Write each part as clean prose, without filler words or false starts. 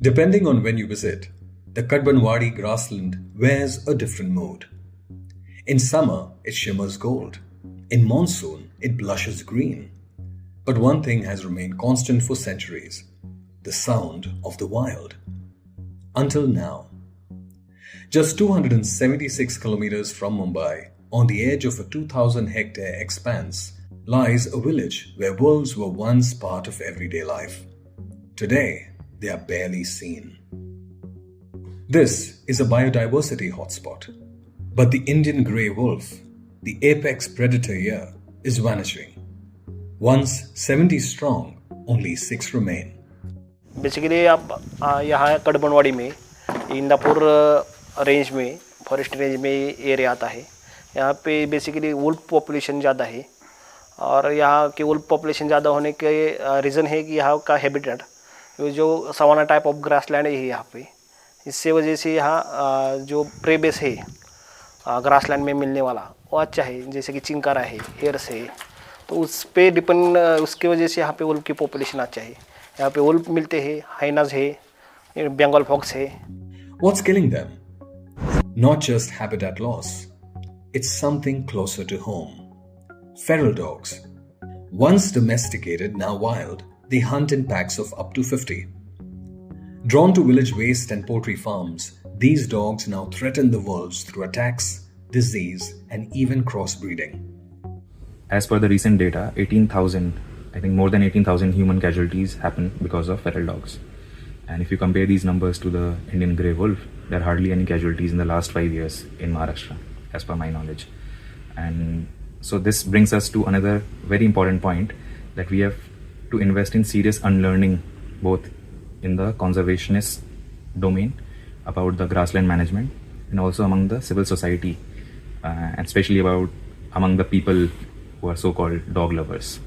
Depending on when you visit, the Kadbanwadi grassland wears a different mood. In summer, it shimmers gold. In monsoon, it blushes green. But one thing has remained constant for centuries: the sound of the wild. Until now. Just 276 kilometers from Mumbai, on the edge of a 2,000-hectare expanse, lies a village where wolves were once part of everyday life. Today, they are barely seen. This is a biodiversity hotspot. But the Indian grey wolf, the apex predator here, is vanishing. Once 70 strong, only 6 remain. Basically आप यहाँ कड़बनवाड़ी में Indapur range में forest range में area आता है. यहाँ पे basically wolf population ज़्यादा है और यहाँ के वुल्फ पॉपुलेशन ज़्यादा होने के रीज़न है कि यहाँ का हैबिटेट जो सवाना टाइप ऑफ ग्रासलैंड है यहाँ पे. इससे वजह से यहाँ जो प्रे बेस है ग्रासलैंड में मिलने वाला वो अच्छा है, जैसे कि चिंकारा है, हेयर्स है, तो उस पे डिपेंड उसके वजह से यहाँ पे वुल्फ की पॉपुलेशन अच्छा है. यहाँ पे वुल्फ मिलते हैं, हाइनाज है, बंगाल फॉक्स है. What's killing them? Not just habitat loss. It's something closer to home. Feral dogs. Once domesticated, now wild, they hunt in packs of up to 50. Drawn to village waste and poultry farms, these dogs now threaten the wolves through attacks, disease, and even crossbreeding. As per the recent data, 18,000, I think more than 18,000 human casualties happen because of feral dogs. And if you compare these numbers to the Indian grey wolf, there are hardly any casualties in the last 5 years in Maharashtra, as per my knowledge. And so this brings us to another very important point, that we have to invest in serious unlearning, both in the conservationist domain about the grassland management and also among the civil society, and especially among the people who are so-called dog lovers.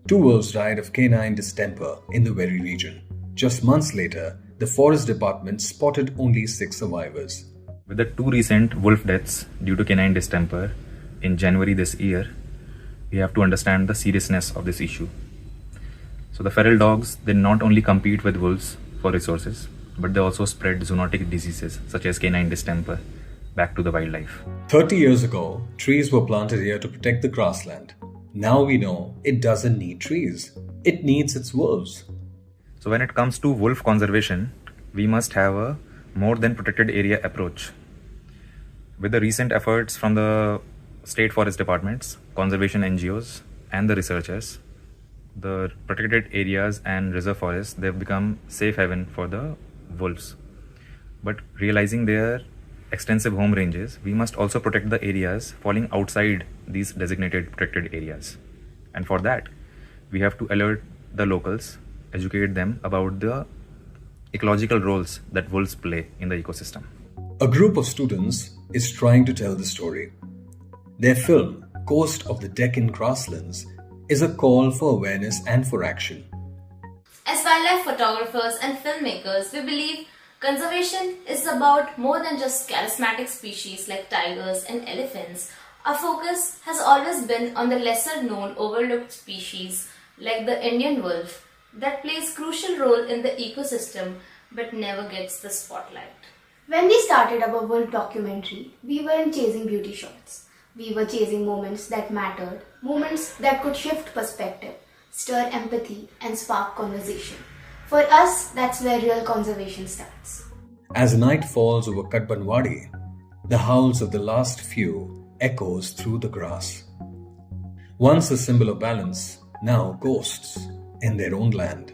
2 wolves died of canine distemper in the very region. Just months later, the forest department spotted only 6 survivors. With the 2 recent wolf deaths due to canine distemper in January this year, we have to understand the seriousness of this issue. So the feral dogs, they not only compete with wolves for resources, but they also spread zoonotic diseases such as canine distemper back to the wildlife. 30 years ago, trees were planted here to protect the grassland. Now we know it doesn't need trees. It needs its wolves. So when it comes to wolf conservation, we must have a more than protected area approach. With the recent efforts from the state forest departments, conservation NGOs, and the researchers, the protected areas and reserve forests, they've become safe haven for the wolves. But realizing their extensive home ranges, we must also protect the areas falling outside these designated protected areas. And for that, we have to alert the locals, educate them about the ecological roles that wolves play in the ecosystem. A group of students is trying to tell the story. Their film, Coast of the Deccan Grasslands, is a call for awareness and for action. As wildlife photographers and filmmakers, we believe conservation is about more than just charismatic species like tigers and elephants. Our focus has always been on the lesser known overlooked species like the Indian wolf that plays crucial role in the ecosystem but never gets the spotlight. When we started our wolf documentary, we weren't chasing beauty shots. We were chasing moments that mattered, moments that could shift perspective, stir empathy, and spark conversation. For us, that's where real conservation starts. As night falls over Kadbanwadi, the howls of the last few echoes through the grass. Once a symbol of balance, now ghosts in their own land.